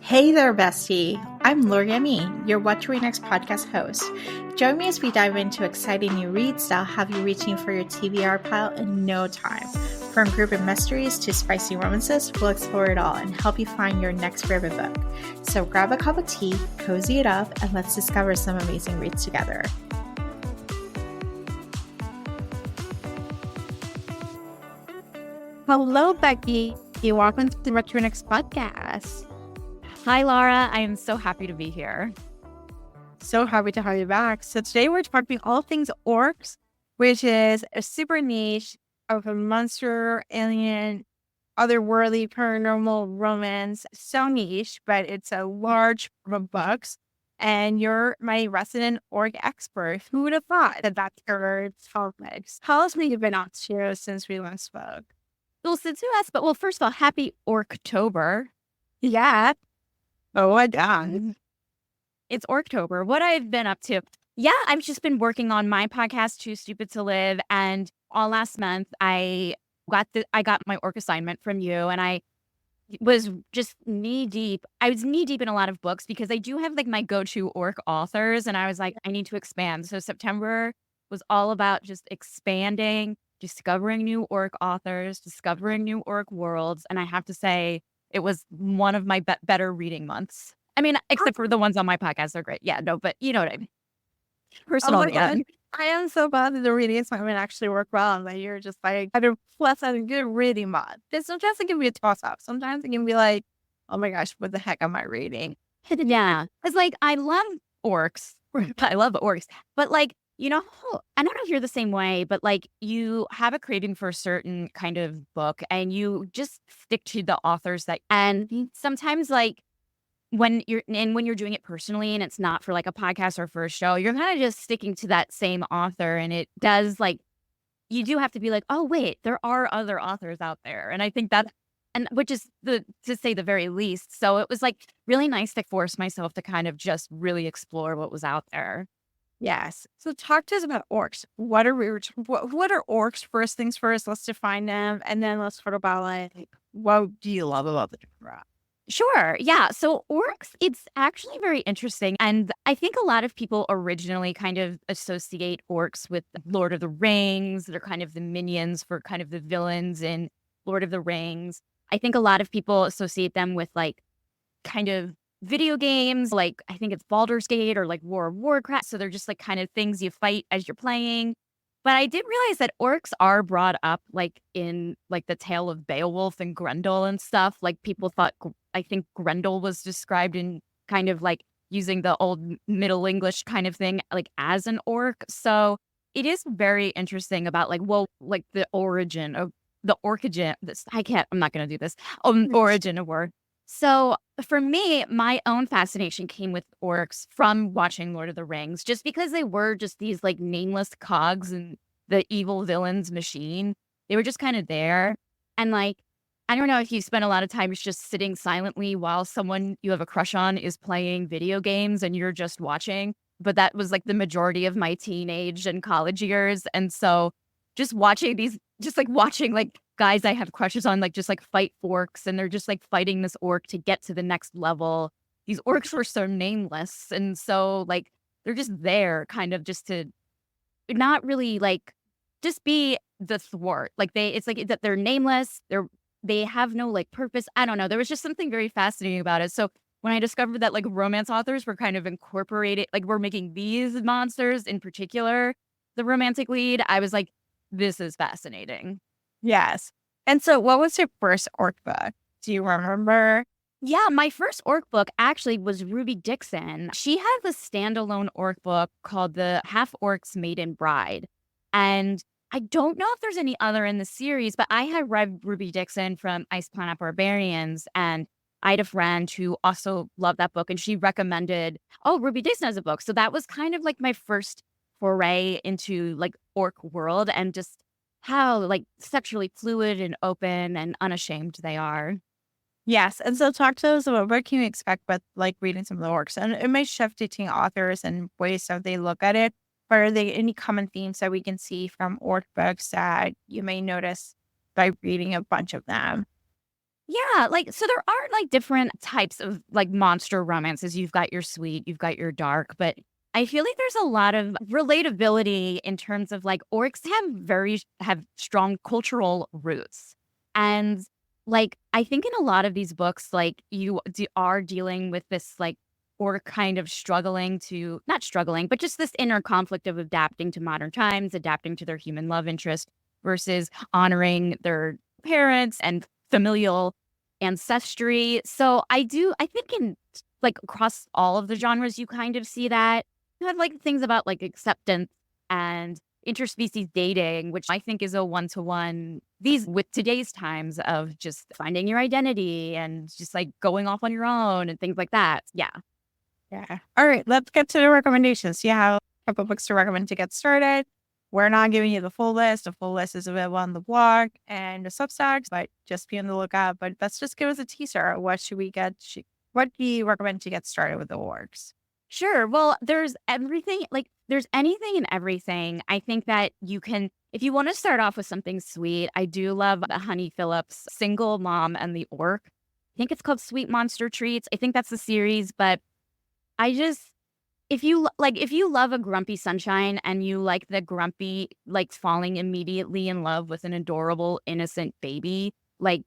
Hey there, bestie. I'm Loriemi, your What to Read Next podcast host. Join me as we dive into exciting new reads that'll have you reaching for your TBR pile in no time. From group of mysteries to spicy romances, we'll explore it all and help you find your next favorite book. So grab a cup of tea, cozy it up, and let's discover some amazing reads together. Hello, Becky. Welcome to the What to Read Next podcast. Hi, Laura. I am so happy to be here. So happy to have you back. So today we're talking all things orcs, which is a super niche of a monster, alien, otherworldly, paranormal romance. So niche, but it's a large group of books. And you're my resident orc expert. Who would have thought that that's your topics? Tell us what you've been up to since we last spoke. Well, since you asked, well, first of all, happy Orctober. Yeah. Oh, I done. It's Orctober. What I've been up to. Yeah, I've just been working on my podcast, Too Stupid to Live. And all last month, I got my orc assignment from you. And I was just knee deep. I was knee deep in a lot of books because I do have like my go-to orc authors. And I was like, I need to expand. So September was all about just expanding, discovering new orc authors, discovering new orc worlds. And I have to say, it was one of my better reading months. I mean, except for the ones on my podcast, they're great. Yeah, no, but you know what I mean. Personally, I am so glad that the reading assignment actually worked well and that you're just like, I plus a good reading month. Because sometimes it can be a toss-up. Sometimes it can be like, oh my gosh, what the heck am I reading? Yeah. It's like, I love orcs. I love orcs. But like, you know, I don't know if you're the same way, but like you have a craving for a certain kind of book and you just stick to the authors and sometimes like when you're doing it personally and it's not for like a podcast or for a show, you're kind of just sticking to that same author. And it does like, you do have to be like, oh wait, there are other authors out there. And I think that, and which is to say the very least. So it was like really nice to force myself to kind of just really explore what was out there. Yes. So talk to us about orcs. What are orcs? First things first, let's define them. And then let's talk about like, what do you love about the genre? Sure. Yeah. So orcs, it's actually very interesting. And I think a lot of people originally kind of associate orcs with Lord of the Rings. They're kind of the minions for kind of the villains in Lord of the Rings. I think a lot of people associate them with like kind of video games, like I think it's Baldur's Gate or like War of Warcraft. So they're just like kind of things you fight as you're playing. But I did realize that orcs are brought up like in like the tale of Beowulf and Grendel and stuff. Like people thought, I think Grendel was described in kind of like using the old Middle English kind of thing, like as an orc. So it is very interesting about like, well, like the origin of I'm not going to do this. Origin of orc. So for me, my own fascination came with orcs from watching Lord of the Rings, just because they were just these like nameless cogs in the evil villain's machine. They were just kind of there. And like, I don't know if you spend a lot of time just sitting silently while someone you have a crush on is playing video games and you're just watching. But that was like the majority of my teenage and college years. And so just watching like guys I have crushes on, like just like fight orcs, and they're just like fighting this orc to get to the next level. These orcs were so nameless, and so like they're just there, kind of just to not really like just be the thwart. Like it's like that they're nameless. They have no like purpose. I don't know. There was just something very fascinating about it. So when I discovered that like romance authors were kind of incorporated, like we're making these monsters in particular the romantic lead, I was like, this is fascinating. Yes. And so what was your first orc book? Do you remember? Yeah, my first orc book actually was Ruby Dixon. She has a standalone orc book called The Half Orcs Maiden Bride. And I don't know if there's any other in the series, but I had read Ruby Dixon from Ice Planet Barbarians, and I had a friend who also loved that book, and she recommended, oh, Ruby Dixon has a book. So that was kind of like my first foray into like orc world and just how like sexually fluid and open and unashamed they are. Yes. And so talk to us about what can you expect with like reading some of the orcs. And it may shift between authors and ways that they look at it. But are there any common themes that we can see from orc books that you may notice by reading a bunch of them? Yeah, like, so there are like different types of like monster romances. You've got your sweet, you've got your dark, but I feel like there's a lot of relatability in terms of like orcs have strong cultural roots. And like I think in a lot of these books, like are dealing with this like orc kind of struggling to not struggling, but just this inner conflict of adapting to modern times, adapting to their human love interest versus honoring their parents and familial ancestry. So I think in like across all of the genres, you kind of see that. You have like things about like acceptance and interspecies dating, which I think is a one-to-one these with today's times of just finding your identity and just like going off on your own and things like that. Yeah. Yeah. All right, let's get to the recommendations. You have a couple books to recommend to get started. We're not giving you the full list. The full list is available on the blog and the Substacks, but just be on the lookout. But let's just give us a teaser. What should we get? What do you recommend to get started with the orcs? Sure. Well, there's everything, like there's anything and everything. I think that you can, if you want to start off with something sweet, I do love the Honey Phillips Single Mom and the Orc. I think it's called Sweet Monster Treats. I think that's the series, but I just, if you love a grumpy sunshine and you like the grumpy, like falling immediately in love with an adorable, innocent baby, like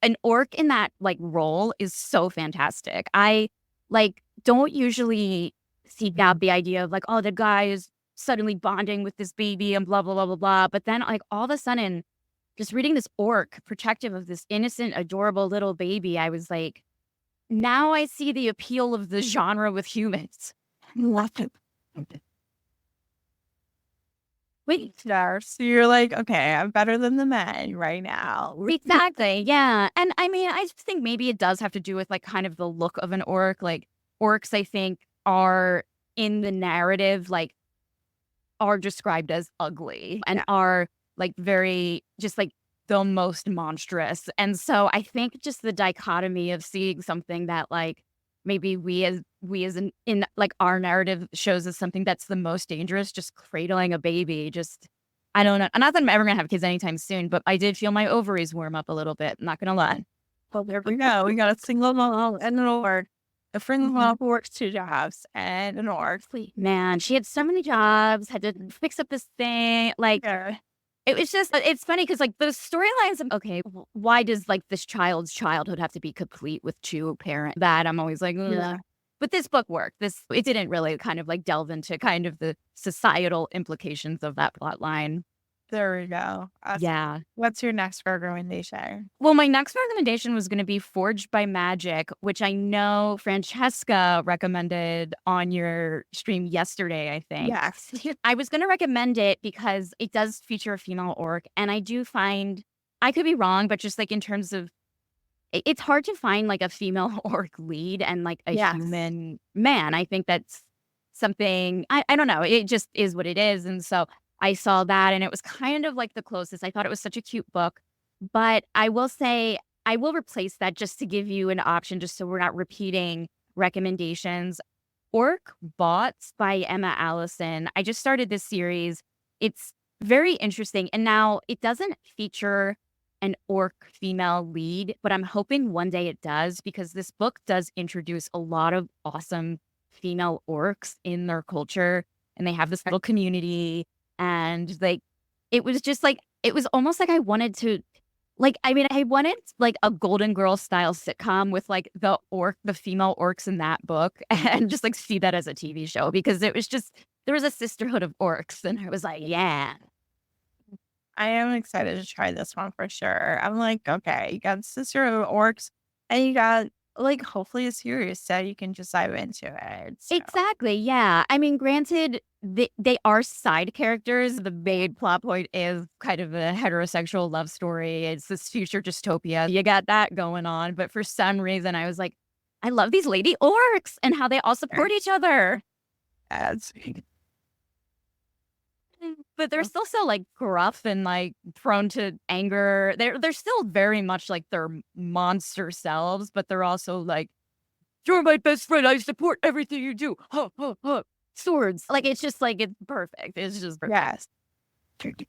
an orc in that like role is so fantastic. I like don't usually seek out the idea of like, oh, the guy is suddenly bonding with this baby and blah, blah, blah, blah, blah. But then like all of a sudden, just reading this orc protective of this innocent, adorable little baby, I was like, now I see the appeal of the genre with humans. Love it. Wait, so you're like, okay, I'm better than the men right now. Exactly. Yeah. And I mean, I just think maybe it does have to do with like kind of the look of an orc. Like orcs, I think, are in the narrative, like are described as ugly and are like very just like the most monstrous. And so I think just the dichotomy of seeing something that like maybe we as in like our narrative shows as something that's the most dangerous, just cradling a baby, just I don't know. Not that I'm ever gonna have kids anytime soon, but I did feel my ovaries warm up a little bit. Not gonna lie. Well, there we go. We got a single mom and an orc. A friend mom who works 2 jobs and an orc. Man, she had so many jobs, had to fix up this thing. Like it was just, it's funny because like the storylines of, okay, why does like this child's childhood have to be complete with 2 parents? That I'm always like, ugh. Yeah. But this book worked. It didn't really kind of like delve into kind of the societal implications of that plot line. There we go. Awesome. Yeah. What's your next recommendation? Well, my next recommendation was going to be Forged by Magic, which I know Francesca recommended on your stream yesterday, I think. Yes. I was going to recommend it because it does feature a female orc. And I do find, I could be wrong, but just like in terms of, it's hard to find like a female orc lead and like a human man. I think that's something, I don't know. It just is what it is. And so I saw that and it was kind of like the closest. I thought it was such a cute book. But I will say, I will replace that just to give you an option, just so we're not repeating recommendations. Orc Bots by Emma Allison. I just started this series. It's very interesting. And now it doesn't feature an orc female lead, but I'm hoping one day it does, because this book does introduce a lot of awesome female orcs in their culture. And they have this little community. And like, it was just like, it was almost like I wanted to, like, I mean, I wanted like a Golden Girls style sitcom with like the female orcs in that book, and just like see that as a TV show, because it was just, there was a sisterhood of orcs. And I was like, yeah. I am excited to try this one for sure. I'm like, okay, you got sisterhood of orcs and you got like hopefully a series that you can just dive into it. So. Exactly. Yeah. I mean, granted, they are side characters. The main plot point is kind of a heterosexual love story. It's this future dystopia. You got that going on. But for some reason, I was like, I love these lady orcs and how they all support each other. That's But they're still so like gruff and like prone to anger. They're still very much like their monster selves, but they're also like, you're my best friend. I support everything you do. Huh, huh, huh. swords. Like, it's just like, it's perfect. It's just perfect. Yes.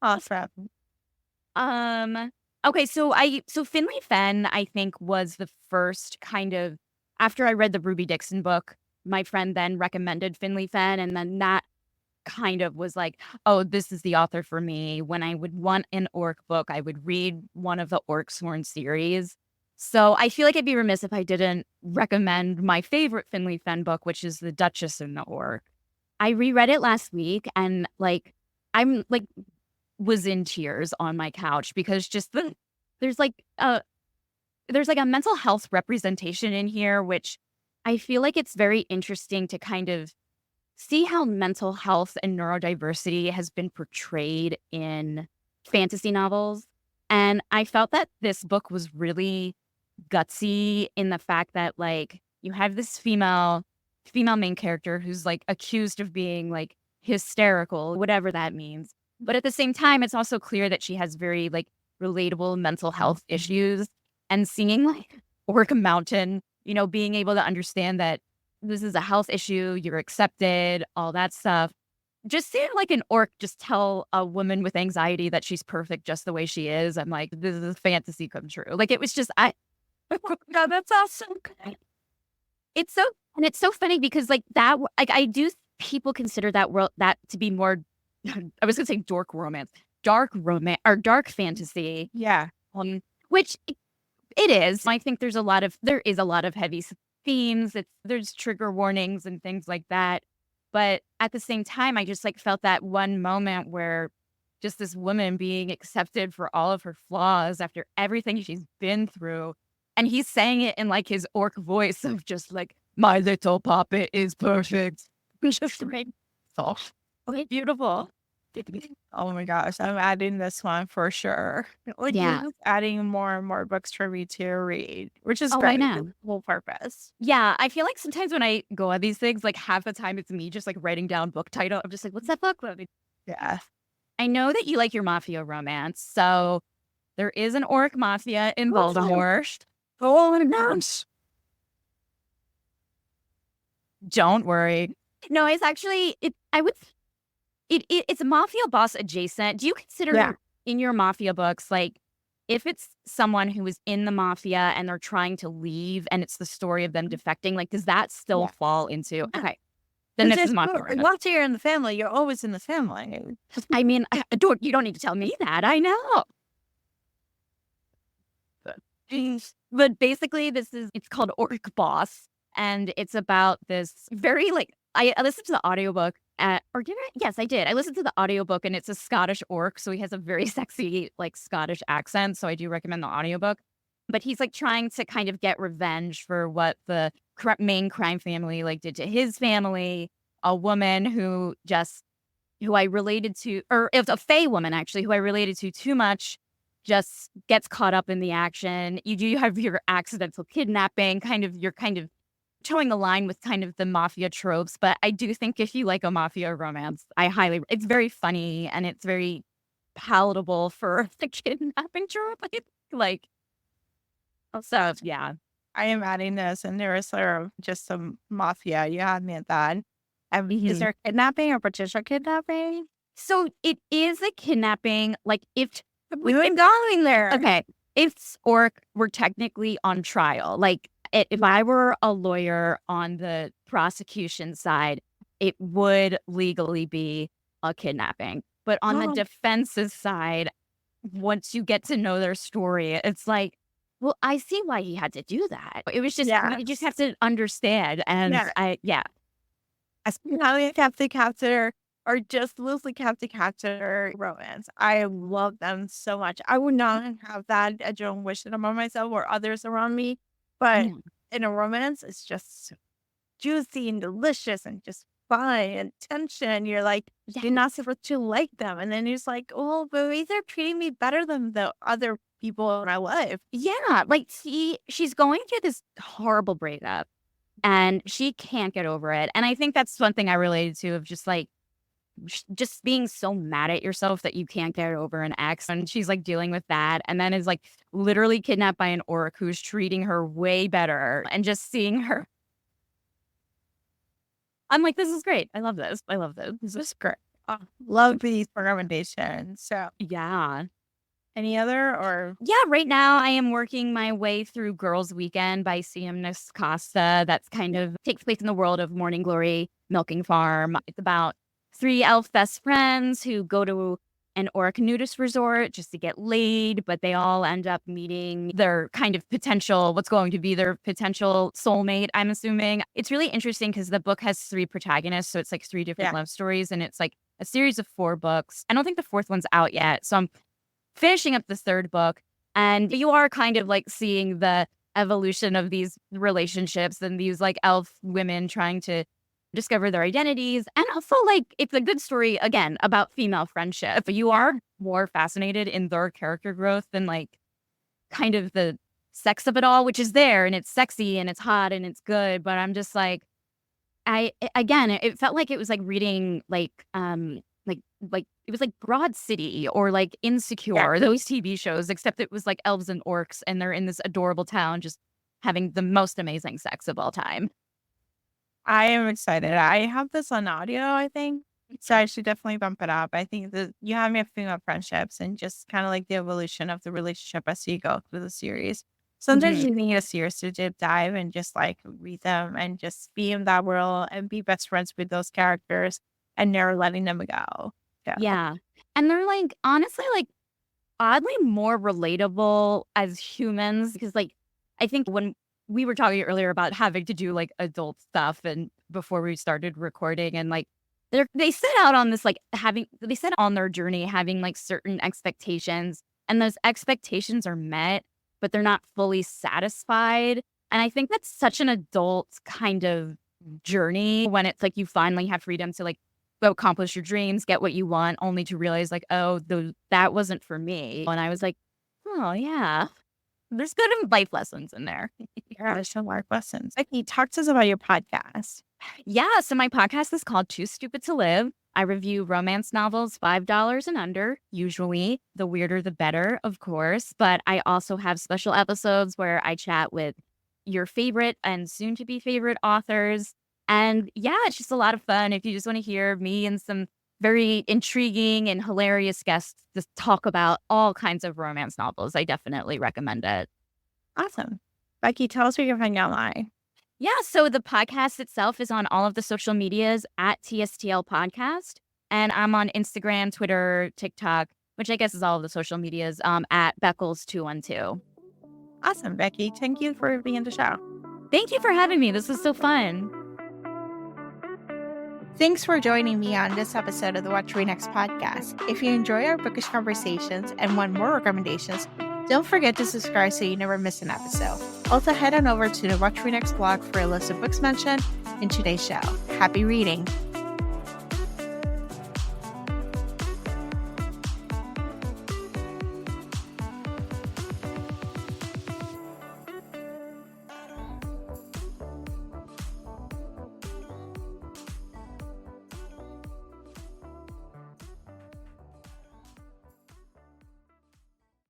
Awesome. Okay, so Finley Fenn, I think, was the first kind of, after I read the Ruby Dixon book, my friend then recommended Finley Fenn, and then that kind of was like, oh, this is the author for me. When I would want an orc book, I would read one of the Orc Sworn series. So I feel like I'd be remiss if I didn't recommend my favorite Finley Fenn book, which is The Duchess and the Orc. I reread it last week, and like, I'm like, was in tears on my couch because just there's like a mental health representation in here, which I feel like it's very interesting to kind of see how mental health and neurodiversity has been portrayed in fantasy novels. And I felt that this book was really gutsy in the fact that, like, you have this female main character who's like accused of being like hysterical, whatever that means. But at the same time, it's also clear that she has very like relatable mental health issues. And seeing like Orc Mountain, being able to understand that this is a health issue, you're accepted, all that stuff. Just seeing like an orc just tell a woman with anxiety that she's perfect just the way she is, I'm like, this is a fantasy come true. Like, it was just, God, that's awesome. it's so funny because like that, like, I do, people consider that world, that to be more, I was gonna say dark romance or dark fantasy. Yeah. Which it is. I think there is a lot of heavy themes. There's trigger warnings and things like that. But at the same time, I just like felt that one moment where just this woman being accepted for all of her flaws after everything she's been through. And he's saying it in like his orc voice of just like, my little puppet is perfect. Just like, oh, beautiful. Oh my gosh, I'm adding this one for sure. Like, Yeah. you're adding more and more books for me to read, which is Oh, I great. know. The whole purpose. Yeah, I feel like sometimes when I go on these things, like half the time it's me just like writing down book title. I'm just like, what's that book? Yeah. I know that you like your mafia romance, so there is an orc mafia in Voldemort. Oh, nice. Don't worry. No, it's actually it's mafia boss adjacent. Do you consider in your mafia books, like, if it's someone who is in the mafia and they're trying to leave and it's the story of them defecting, like, does that still fall into okay? Then this is mafia romance. Once you're in the family, you're always in the family. I mean, you don't need to tell me that. I know. But basically, it's called Orc Boss, and it's about this very like, I listened to the audiobook yes, I did. I listened to the audiobook, and it's a Scottish orc, so he has a very sexy like Scottish accent, so I do recommend the audiobook. But he's like trying to kind of get revenge for what the main crime family like did to his family. A woman who I related to, or it was a Fey woman actually, who I related to too much, just gets caught up in the action. You have your accidental kidnapping, you're kind of towing the line with kind of the mafia tropes. But I do think if you like a mafia romance, it's very funny and it's very palatable for the kidnapping trope. Like, so yeah. I am adding this, and there is sort of just some mafia. You had me at that. Is there kidnapping or potential kidnapping? So it is a kidnapping. Like, if we were going there. Okay. If orc were technically on trial, like if I were a lawyer on the prosecution side, it would legally be a kidnapping. But on the defense's side, once you get to know their story, it's like, well, I see why he had to do that. It was just, you just have to understand. And Especially captain captor or just loosely captain captor romance. I love them so much. I would not have that adrenaline wish among myself or others around me. But in a romance, it's just juicy and delicious and just fun and tension. You're like, you're not supposed to like them. And then you're just like, oh, but they're treating me better than the other people in my life. Yeah. Like, she's going through this horrible breakup and she can't get over it. And I think that's one thing I related to, of just like, just being so mad at yourself that you can't get over an ex, and she's like dealing with that, and then is like literally kidnapped by an orc who's treating her way better, and just seeing her I'm like, this is great. I love this. I love this. This is great. Love these recommendations. So, Yeah. any other or Yeah, right now I am working my way through Girls' Weekend by C.M. Costa. That's kind of takes place in the world of Morning Glory Milking Farm. It's about 3 elf best friends who go to an orc nudist resort just to get laid, but they all end up meeting their kind of potential, what's going to be their potential soulmate, I'm assuming. It's really interesting because the book has 3 protagonists, so it's like 3 different love stories, and it's like a series of 4 books. I don't think the 4th one's out yet, so I'm finishing up the 3rd book, and you are kind of like seeing the evolution of these relationships and these like elf women trying to discover their identities. And also, like, it's a good story again about female friendship. You are more fascinated in their character growth than like kind of the sex of it all, which is there and it's sexy and it's hot and it's good. But I'm just like, it felt like it was like reading like it was like Broad City or like Insecure, those TV shows, except it was like elves and orcs and they're in this adorable town just having the most amazing sex of all time. I am excited. I have this on audio, I think. So I should definitely bump it up. I think that you have me a female friendships and just kind of like the evolution of the relationship as you go through the series. Sometimes you need a series to deep dive and just like read them and just be in that world and be best friends with those characters and never letting them go. Yeah. And they're like, honestly, like oddly more relatable as humans because like I think when we were talking earlier about having to do like adult stuff and before we started recording and like they set out on this like they set on their journey having like certain expectations and those expectations are met but they're not fully satisfied, and I think that's such an adult kind of journey when it's like you finally have freedom to like go accomplish your dreams, get what you want, only to realize like, oh, that wasn't for me. And I was like, oh yeah, there's good life lessons in there. Yeah, there's some life lessons. Becky, talk to us about your podcast. Yeah, so my podcast is called Too Stupid to Live. I review romance novels $5 and under, usually. The weirder, the better, of course. But I also have special episodes where I chat with your favorite and soon-to-be favorite authors. And yeah, it's just a lot of fun. If you just want to hear me and some very intriguing and hilarious guests just talk about all kinds of romance novels, I definitely recommend it. Awesome. Becky, tell us where you can find you online. Yeah, so the podcast itself is on all of the social medias at TSTL Podcast. And I'm on Instagram, Twitter, TikTok, which I guess is all of the social medias, at Beckles212. Awesome, Becky. Thank you for being on the show. Thank you for having me. This was so fun. Thanks for joining me on this episode of the What to Read Next podcast. If you enjoy our bookish conversations and want more recommendations, don't forget to subscribe so you never miss an episode. Also, head on over to the What to Read Next blog for a list of books mentioned in today's show. Happy reading!